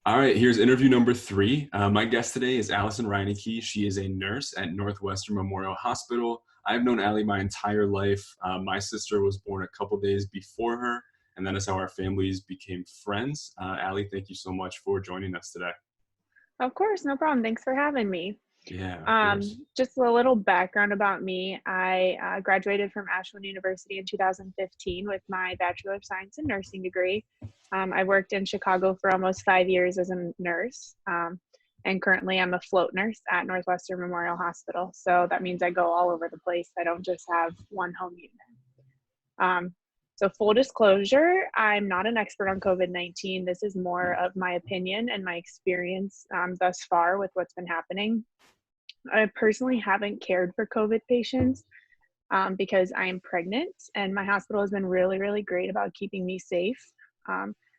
All right, here's interview number 3. My guest today is Allyson Reineke. She is a nurse at Northwestern Memorial Hospital. I've known Allie my entire life. My sister was born a couple days before her, and that is how our families became friends. Allie, thank you so much for joining us today. Of course, no problem. Thanks for having me. Yeah, of course. Just a little background about me. I graduated from Ashland University in 2015 with my Bachelor of Science in Nursing degree. I worked in Chicago for almost 5 years as a nurse, and currently I'm a float nurse at Northwestern Memorial Hospital. So that means I go all over the place. I don't just have one home unit. Um, so full disclosure, I'm not an expert on COVID-19. This is more of my opinion and my experience thus far with what's been happening. I personally haven't cared for COVID patients because I am pregnant, and my hospital has been really, really great about keeping me safe.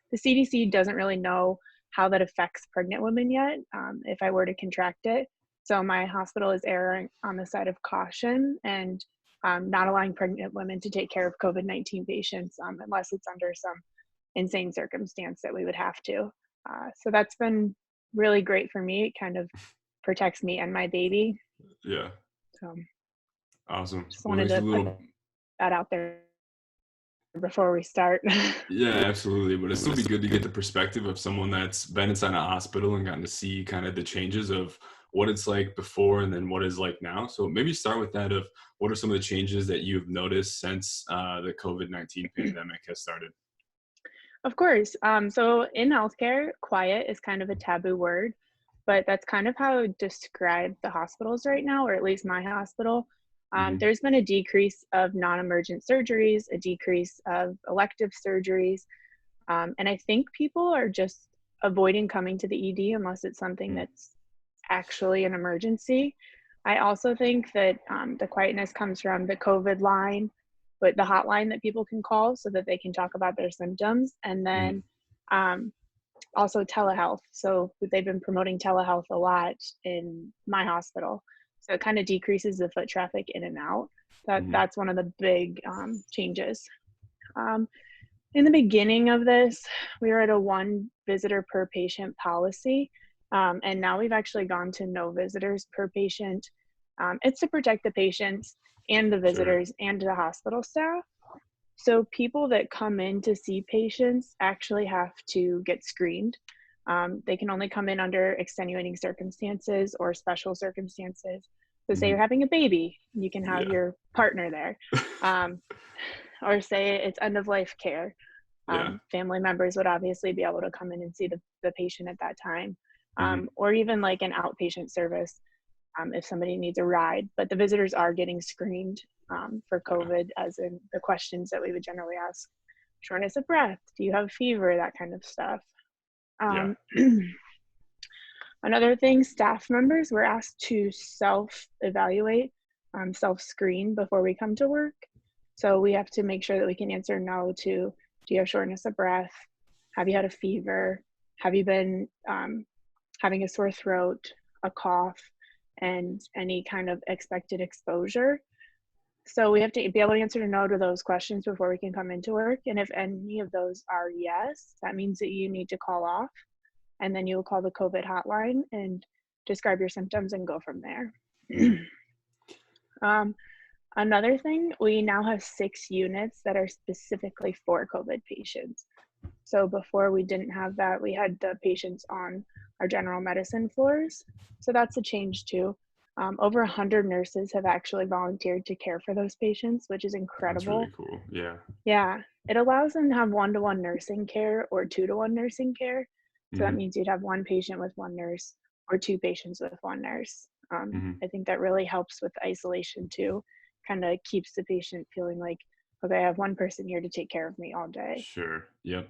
The CDC doesn't really know how that affects pregnant women yet if I were to contract it. So my hospital is erring on the side of caution and not allowing pregnant women to take care of COVID-19 patients unless it's under some insane circumstance that we would have to. So that's been really great for me. It kind of protects me and my baby. Yeah, So awesome. just Well, wanted there's a to put little, that out there before we start. yeah, absolutely. But it'd still be good to get the perspective of someone that's been inside a hospital and gotten to see kind of the changes of what it's like before and then what it's like now. So maybe start with that of what are some of the changes that you've noticed since the COVID-19 pandemic has started? Of course. So in healthcare, quiet is kind of a taboo word, but that's kind of how I would describe the hospitals right now, or at least my hospital. Hmm. There's been a decrease of non-emergent surgeries, a decrease of elective surgeries, and I think people are just avoiding coming to the ED unless it's something that's actually an emergency. I also think that the quietness comes from the COVID line, but the hotline that people can call so that they can talk about their symptoms. And then um, also telehealth. So they've been promoting telehealth a lot in my hospital. So it kind of decreases the foot traffic in and out. Hmm. That's one of the big changes. Um, in the beginning of this, we were at a one visitor per patient policy, and now we've actually gone to no visitors per patient. It's to protect the patients and the Sure. visitors and the hospital staff. So people that come in to see patients actually have to get screened. They can only come in under extenuating circumstances or special circumstances. So say you're Hmm. having a baby, you can have Yeah. your partner there. Um, or say it's end of life care. Yeah. Family members would obviously be able to come in and see the patient at that time. Hmm. Or even like an outpatient service if somebody needs a ride. But the visitors are getting screened for Yeah. COVID, as in the questions that we would generally ask: shortness of breath, do you have a fever, that kind of stuff. Yeah. Um, Another thing, staff members were asked to self-evaluate, self-screen before we come to work. So we have to make sure that we can answer no to, do you have shortness of breath? Have you had a fever? Have you been having a sore throat, a cough, and any kind of expected exposure? So we have to be able to answer no to those questions before we can come into work. And if any of those are yes, that means that you need to call off, and then you will call the COVID hotline and describe your symptoms and go from there. Hmm. um, Another thing, we now have 6 units that are specifically for COVID patients. So before we didn't have that, we had the patients on our general medicine floors. So that's a change too. Over 100 nurses have actually volunteered to care for those patients, which is That's really incredible. cool. Yeah. Yeah, it allows them to have one-to-one nursing care or two-to-one nursing care. So that Hmm. means you'd have one patient with one nurse or two patients with one nurse. Hmm. I think that really helps with isolation too, kind of keeps the patient feeling like, okay, I have one person here to take care of me all day. Sure. Yep.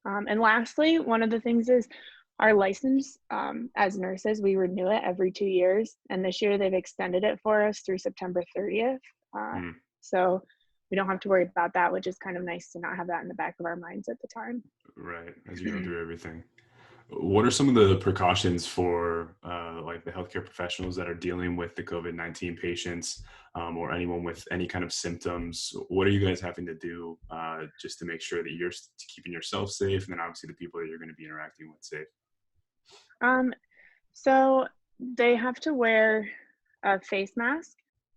And lastly, one of the things is our license as nurses, we renew it every 2 years. And this year they've extended it for us through September 30th. Uh, Mm. so we don't have to worry about that, which is kind of nice to not have that in the back of our minds at the time. Right. As you go through everything. What are some of the precautions for like the healthcare professionals that are dealing with the COVID-19 patients, or anyone with any kind of symptoms? What are you guys having to do just to make sure that you're keeping yourself safe, and then obviously the people that you're going to be interacting with safe? Um, so they have to wear a face mask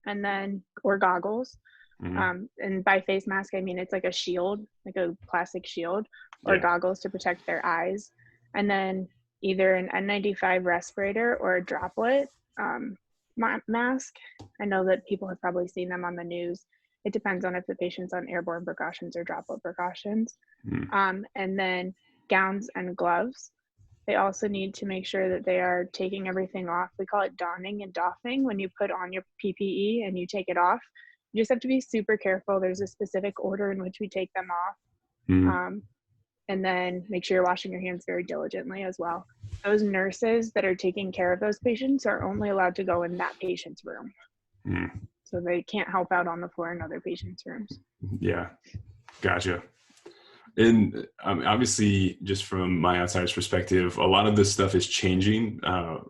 and then or goggles. Hmm. And by face mask, I mean it's like a shield, like a plastic shield, or Yeah. goggles to protect their eyes, and then either an N95 respirator or a droplet um, mask. I know that people have probably seen them on the news. It depends on if the patient's on airborne precautions or droplet precautions. Mm. And then gowns and gloves. They also need to make sure that they are taking everything off. We call it donning and doffing when you put on your PPE and you take it off. You just have to be super careful. There's a specific order in which we take them off. Mm. Um, and then make sure you're washing your hands very diligently as well. Those nurses that are taking care of those patients are only allowed to go in that patient's room. Mm. So they can't help out on the floor in other patients' rooms. Yeah. Gotcha. And obviously, just from my outsider's perspective, a lot of this stuff is changing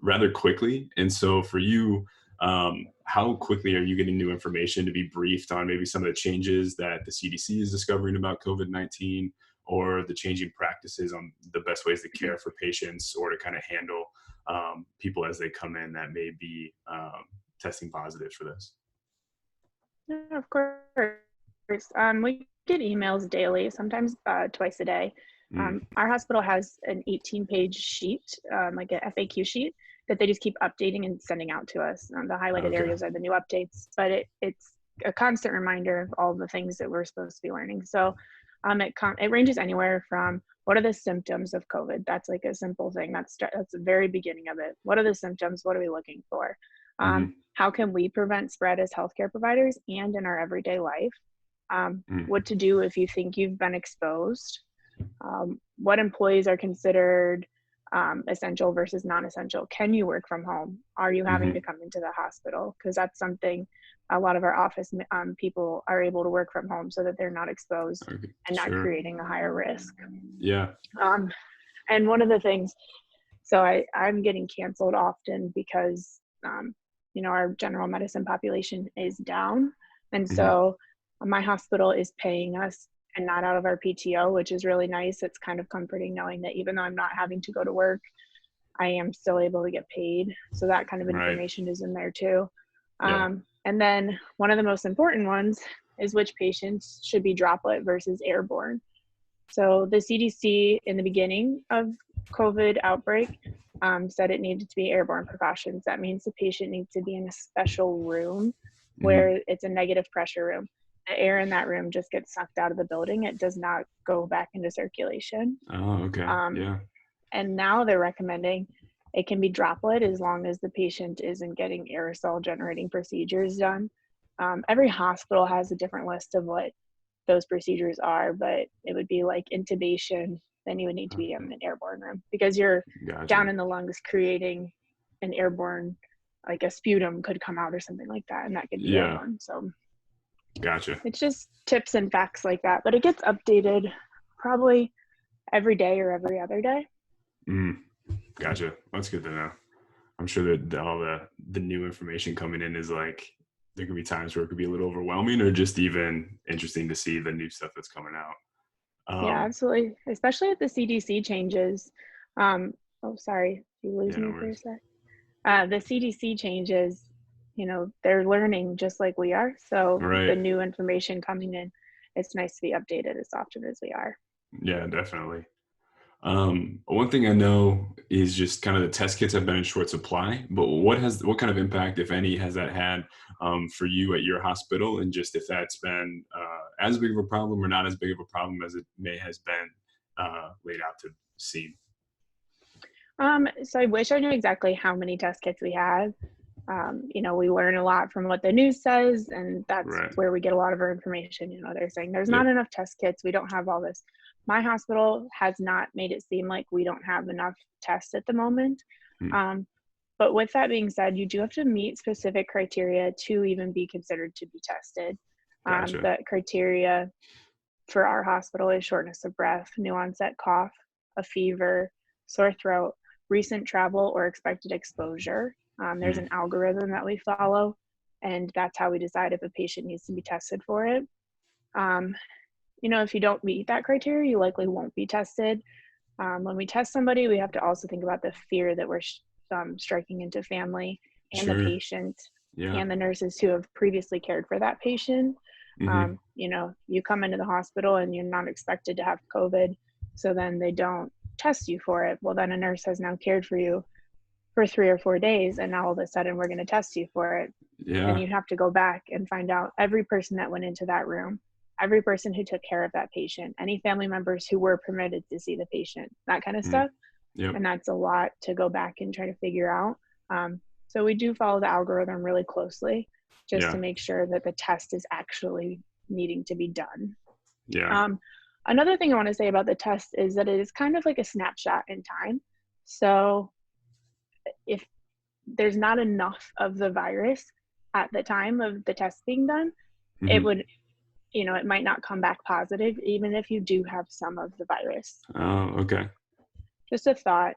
rather quickly. And so, for you, how quickly are you getting new information to be briefed on maybe some of the changes that the CDC is discovering about COVID-19, or the changing practices on the best ways to care for patients or to kind of handle people as they come in that may be testing positive for this? Yeah, of course. We get emails daily, sometimes twice a day. Mm. Our hospital has an 18-page sheet, like a FAQ sheet, that they just keep updating and sending out to us. The highlighted Okay. areas are the new updates, but it's a constant reminder of all the things that we're supposed to be learning. So it ranges anywhere from what are the symptoms of COVID? That's like a simple thing. That's the very beginning of it. What are the symptoms? What are we looking for? Hmm. How can we prevent spread as healthcare providers and in our everyday life? Mm. What to do if you think you've been exposed? What employees are considered essential versus non-essential? Can you work from home? Are you having to Hmm. come into the hospital? Because that's something a lot of our office people are able to work from home so that they're not exposed Okay. and not Sure. creating a higher risk. Yeah. Um, and one of the things, so I'm getting canceled often because, our general medicine population is down. And Hmm. so my hospital is paying us and not out of our PTO, which is really nice. It's kind of comforting knowing that even though I'm not having to go to work, I am still able to get paid. So that kind of Right. information is in there too. Yeah. And then one of the most important ones is which patients should be droplet versus airborne. So the CDC in the beginning of COVID outbreak said it needed to be airborne precautions. That means the patient needs to be in a special room Hmm. where it's a negative pressure room. The air in that room just gets sucked out of the building. It does not go back into circulation. Oh, okay. Um, Yeah. and now they're recommending it can be droplet as long as the patient isn't getting aerosol generating procedures done. Every hospital has a different list of what those procedures are, but it would be like intubation, then you would need to be in Okay. an airborne room because you're down Gotcha. in the lungs creating an airborne, like a sputum could come out or something like that, and that could be Yeah. airborne. So Gotcha. it's just tips and facts like that, but it gets updated probably every day or every other day. Mm. Gotcha. That's good to know. I'm sure that all the new information coming in is like, there could be times where it could be a little overwhelming or just even interesting to see the new stuff that's coming out. Yeah, Um, absolutely. Especially if the CDC changes. Oh, sorry, did you lose yeah, no me for a worries. sec? The CDC changes, they're learning just like we are. So the Right. new information coming in, it's nice to be updated as often as we are. Yeah, definitely. One thing I know is just kind of the test kits have been in short supply, but what kind of impact, if any, has that had for you at your hospital, and just if that's been as big of a problem or not as big of a problem as it may has been laid out to seem. So I wish I knew exactly how many test kits we have. We learn a lot from what the news says, and that's Right. where we get a lot of our information. They're saying there's not Yep. enough test kits. We don't have all this. My hospital has not made it seem like we don't have enough tests at the moment. Hmm. Um, but with that being said, you do have to meet specific criteria to even be considered to be tested. Gotcha. The criteria for our hospital is shortness of breath, new onset cough, a fever, sore throat, recent travel, or expected exposure. There's Mm, an algorithm that we follow, and that's how we decide if a patient needs to be tested for it. Um, if you don't meet that criteria, you likely won't be tested. When we test somebody, we have to also think about the fear that we're striking into family and the sure. patient Yeah. and the nurses who have previously cared for that patient. Hmm. You come into the hospital and you're not expected to have COVID, so then they don't test you for it. Well, then a nurse has now cared for you for 3 or 4 days, and now all of a sudden we're going to test you for it. And Yeah. you have to go back and find out every person that went into that room, every person who took care of that patient, any family members who were permitted to see the patient, that kind of Mm, stuff. yep. And that's a lot to go back and try to figure out. So we do follow the algorithm really closely just to Yeah. make sure that the test is actually needing to be done. Yeah. Um, Another thing I want to say about the test is that it is kind of like a snapshot in time. So if there's not enough of the virus at the time of the test being done, it Hmm. would, it might not come back positive, even if you do have some of the virus. Oh, okay. Just a thought.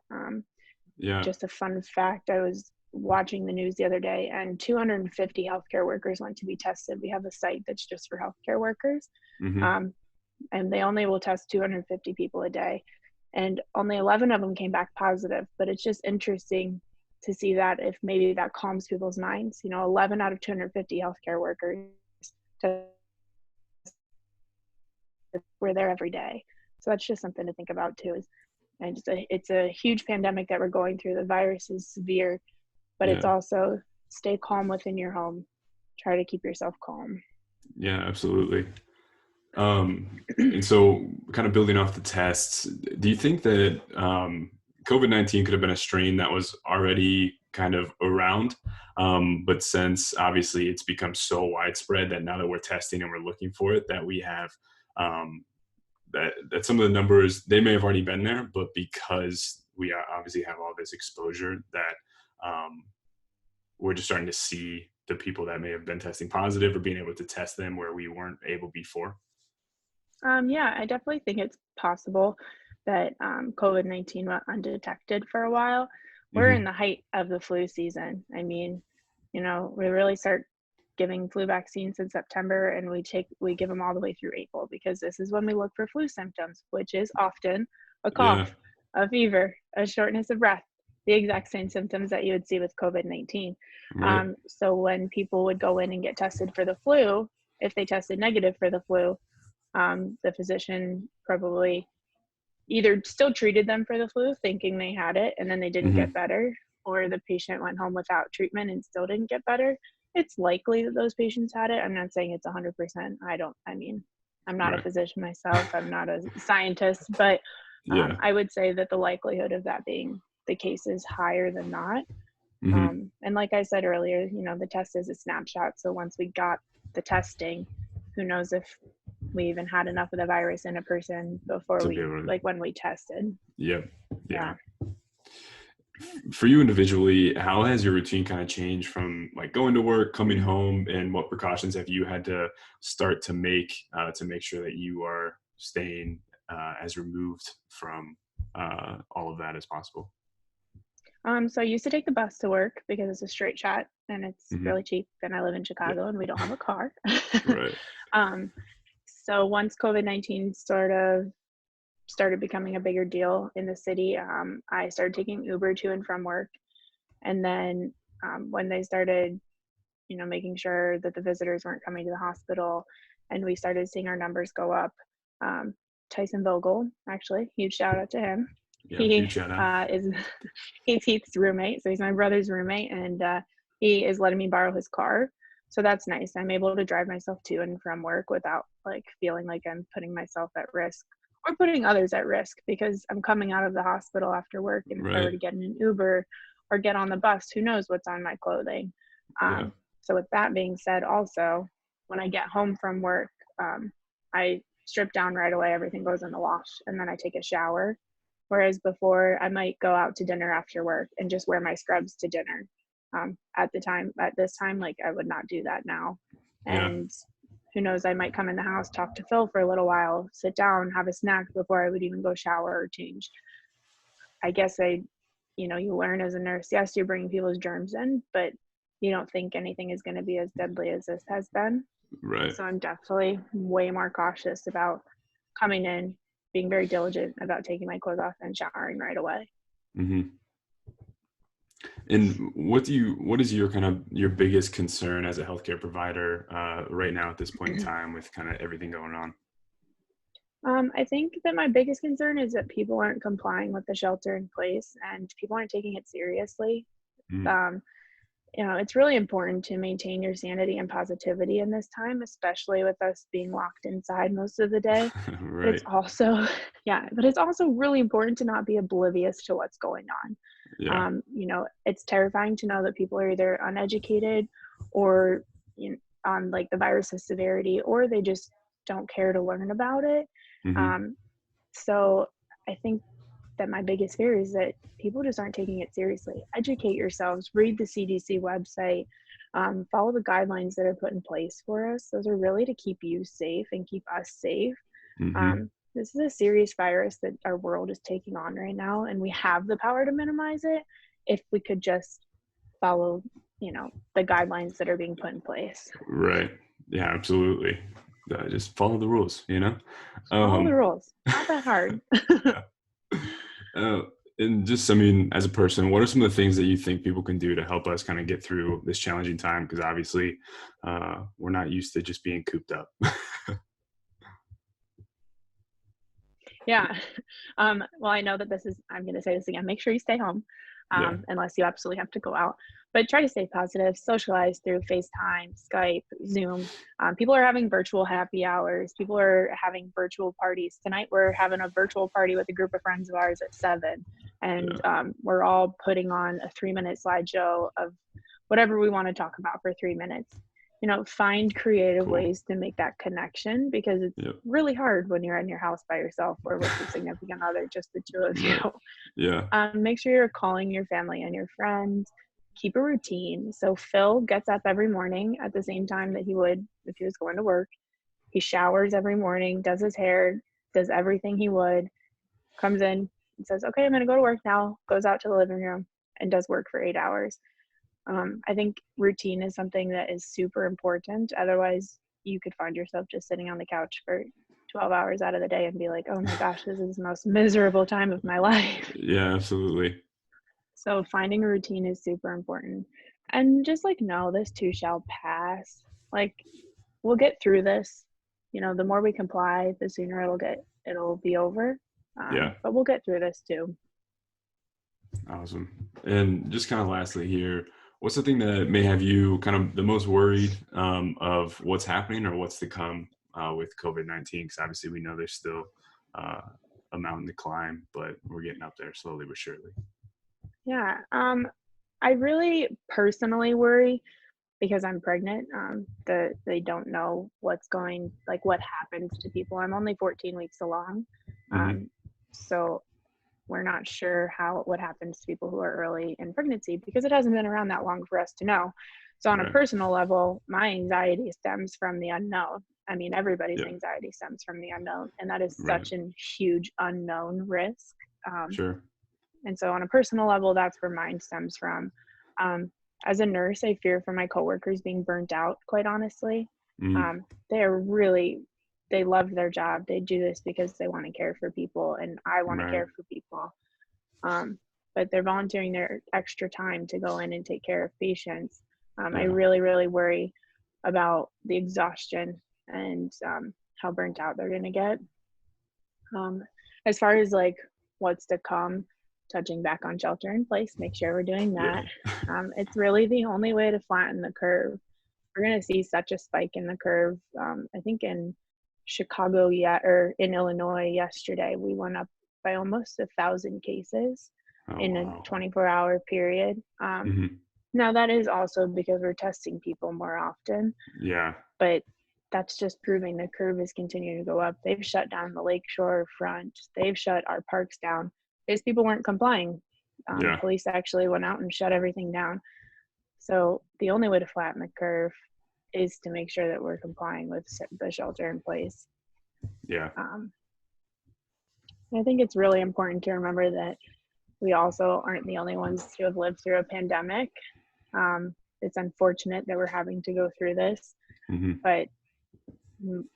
Yeah. Just a fun fact, I was watching the news the other day and 250 healthcare workers went to be tested. We have a site that's just for healthcare workers. Hmm. Um, and they only will test 250 people a day. And only 11 of them came back positive. But it's just interesting to see that if maybe that calms people's minds. 11 out of 250 healthcare workers were there every day. So that's just something to think about too. And it's a huge pandemic that we're going through. The virus is severe, but it's Yeah. also stay calm within your home. Try to keep yourself calm. Yeah, absolutely. And so kind of building off the tests, do you think that COVID-19 could have been a strain that was already kind of around? But since obviously it's become so widespread that now that we're testing and we're looking for it, that we have um, that some of the numbers, they may have already been there, but because we obviously have all this exposure that um, we're just starting to see the people that may have been testing positive or being able to test them where we weren't able before. Yeah, I definitely think it's possible that COVID-19 went undetected for a while. We're in Hmm. the height of the flu season. I mean, we really start giving flu vaccines in September, and we give them all the way through April because this is when we look for flu symptoms, which is often a Yeah. cough, a fever, a shortness of breath, the exact same symptoms that you would see with COVID-19. Right. So when people would go in and get tested for the flu, if they tested negative for the flu, the physician probably either still treated them for the flu, thinking they had it, and then they didn't get Hmm. better, or the patient went home without treatment and still didn't get better. It's likely that those patients had it. I'm not saying it's 100%. I'm not a Right. physician myself. I'm not a scientist, but Yeah. I would say that the likelihood of that being the case is higher than not. Hmm. And like I said earlier, the test is a snapshot. So once we got the testing, who knows if we even had enough of the virus in a person before To be able to, like when we tested. yep. Yeah. Yeah. For you individually, how has your routine kind of changed from like going to work, coming home, and what precautions have you had to start to make sure that you are staying as removed from all of that as possible? So I used to take the bus to work because it's a straight shot and it's Hmm. really cheap. And I live in Yeah. Chicago and we don't have a car. Right. um, so once COVID-19 sort of started becoming a bigger deal in the city, I started taking Uber to and from work. And then when they started, making sure that the visitors weren't coming to the hospital and we started seeing our numbers go up, um, Tyson Vogel, actually, huge shout out to him. Yeah. He Huge shout out. is he's Heath's roommate, so he's my brother's roommate, and he is letting me borrow his car. So that's nice. I'm able to drive myself to and from work without like feeling like I'm putting myself at risk or putting others at risk because I'm coming out of the hospital after work, and if I were Right. to get in an Uber or get on the bus, who knows what's on my clothing. Yeah. So with that being said, also when I get home from work, I strip down right away. Everything goes in the wash, and then I take a shower. Whereas before, I might go out to dinner after work and just wear my scrubs to dinner. At this time, like I would not do that now. Yeah. And who knows, I might come in the house, talk to Phil for a little while, sit down, have a snack before I would even go shower or change. I guess you learn as a nurse, yes, you're bringing people's germs in, but you don't think anything is going to be as deadly as this has been. Right. So I'm definitely way more cautious about coming in, being very diligent about taking my clothes off and showering right away. Hmm. And what is your kind of your biggest concern as a healthcare provider right now at this point in time with kind of everything going on? I think that my biggest concern is that people aren't complying with the shelter in place and people aren't taking it seriously. Mm. Um, it's really important to maintain your sanity and positivity in this time, especially with us being locked inside most of the day. But it's Right. also, yeah, but it's also really important to not be oblivious to what's going on. Yeah. It's terrifying to know that people are either uneducated or on like the virus's severity, or they just don't care to learn about it. Hmm. Um, so I think that my biggest fear is that people just aren't taking it seriously. Educate yourselves, read the CDC website, follow the guidelines that are put in place for us. Those are really to keep you safe and keep us safe. Hmm. This is a serious virus that our world is taking on right now, and we have the power to minimize it if we could just follow, the guidelines that are being put in place. Right. Yeah, absolutely. Just follow the rules, you know? Follow the Um, rules. Not that hard. yeah. Uh, and just, I mean, as a person, what are some of the things that you think people can do to help us kind of get through this challenging time? Because obviously, we're not used to just being cooped up. Yeah. Well, I know that I'm going to say this again. Make sure you stay home Yeah. unless you absolutely have to go out. But try to stay positive, socialize through FaceTime, Skype, Zoom. People are having virtual happy hours. People are having virtual parties. Tonight, we're having a virtual party with a group of friends of ours at 7. And Yeah. we're all putting on a 3-minute slideshow of whatever we want to talk about for 3 minutes. Find creative Cool. ways to make that connection, because it's Yep. really hard when you're in your house by yourself or with your significant other, just the two of you. Right. Yeah. Make sure you're calling your family and your friends. Keep a routine. So Phil gets up every morning at the same time that he would if he was going to work. He showers every morning, does his hair, does everything he would, comes in and says, okay, I'm going to go to work now, goes out to the living room and does work for 8 hours. I think routine is something that is super important. Otherwise, you could find yourself just sitting on the couch for 12 hours out of the day and be like, oh my gosh, this is the most miserable time of my life. Yeah, absolutely. So finding a routine is super important. And just like, no, this too shall pass. Like, we'll get through this. The more we comply, the sooner it'll be over. Yeah. But we'll get through this too. Awesome. And just kind of lastly here, what's the thing that may have you kind of the most worried of what's happening or what's to come with COVID-19? Because obviously we know there's still uh, a mountain to climb, but we're getting up there slowly but surely. Yeah. I really personally worry because I'm pregnant, that they don't know what happens to people. I'm only 14 weeks along. Hmm. Um, so we're not sure what happens to people who are early in pregnancy because it hasn't been around that long for us to know. So on a Right. personal level, my anxiety stems from the unknown. I mean, everybody's Yeah. anxiety stems from the unknown, and that is Right. such a huge unknown risk. Um, Sure. and so on a personal level, that's where mine stems from. Um, as a nurse, I fear for my coworkers being burnt out, quite honestly. Hmm. They are really, they love their job. They do this because they want to care for people, and I want to Right. care for people. But they're volunteering their extra time to go in and take care of patients. I Yeah. really, really worry about the exhaustion and how burnt out they're going to get. Um, as far as like what's to come, touching back on shelter in place, make sure we're doing Yeah. that. It's really the only way to flatten the curve. We're going to see such a spike in the curve. I think in Chicago, or in Illinois yesterday, we went up by almost 1,000 cases Oh, in a wow. 24-hour period. Hmm. Now that is also because we're testing people more often, Yeah. but that's just proving the curve is continuing to go up. They've shut down the lakeshore front. They've shut our parks down because people weren't complying. Yeah. Police actually went out and shut everything down. So the only way to flatten the curve is to make sure that we're complying with the shelter in place. Yeah. I think it's really important to remember that we also aren't the only ones to have lived through a pandemic. It's unfortunate that we're having to go through this, Hmm. but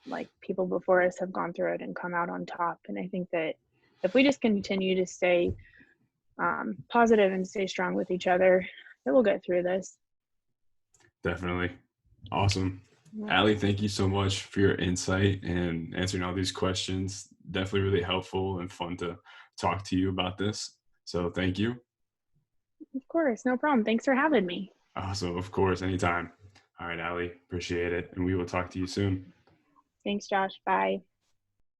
like people before us have gone through it and come out on top. And I think that if we just continue to stay positive and stay strong with each other, that we'll get through this. Definitely. Awesome. Yeah, Allie, thank you so much for your insight and answering all these questions. Definitely really helpful and fun to talk to you about this. So thank you. of course, no problem. Thanks for having me. Awesome. Of course, anytime. All right, Allie, appreciate it. And we will talk to you soon. Thanks, Josh. Bye.